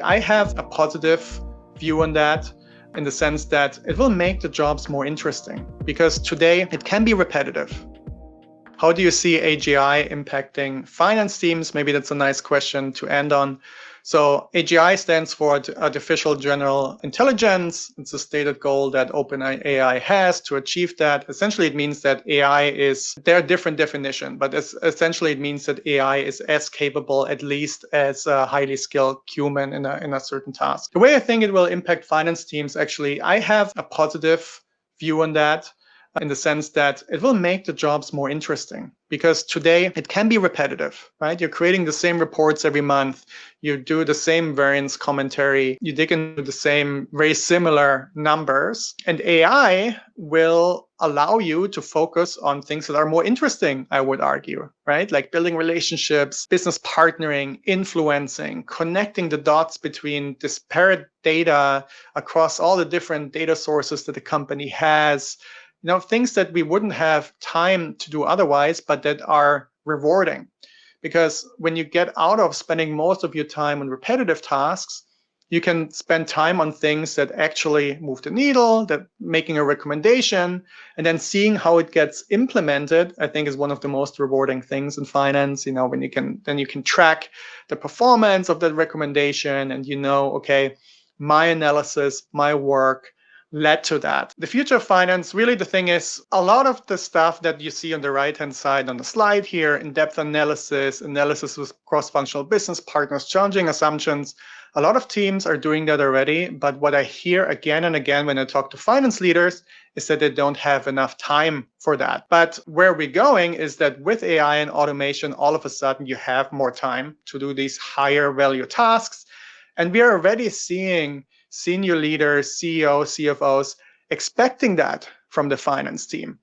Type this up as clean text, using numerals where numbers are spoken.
I have a positive view on that in the sense that it will make the jobs more interesting because today it can be repetitive. How do you see AGI impacting finance teams? Maybe that's a nice question to end on. So AGI stands for Artificial General Intelligence. It's a stated goal that OpenAI has to achieve that. Essentially, it means that AI is, there are different definitions, but essentially it means that AI is as capable, at least as a highly skilled human in a certain task. The way I think it will impact finance teams, actually, I have a positive view on that in the sense that it will make the jobs more interesting because today it can be repetitive, right? You're creating the same reports every month. You do the same variance commentary. You dig into the same very similar numbers, and AI will allow you to focus on things that are more interesting, I would argue, right? Like building relationships, business partnering, influencing, connecting the dots between disparate data across all the different data sources that the company has. Things that we wouldn't have time to do otherwise, but that are rewarding. Because when you get out of spending most of your time on repetitive tasks, you can spend time on things that actually move the needle, that making a recommendation, and then seeing how it gets implemented, I think is one of the most rewarding things in finance. When you can track the performance of that recommendation and okay, my analysis, my work led to that. The future of finance, really the thing is, a lot of the stuff that you see on the right-hand side on the slide here, in-depth analysis with cross-functional business partners, challenging assumptions, a lot of teams are doing that already. But what I hear again and again when I talk to finance leaders is that they don't have enough time for that. But where we're going is that with AI and automation, all of a sudden you have more time to do these higher value tasks. And we are already seeing senior leaders, CEOs, CFOs expecting that from the finance team.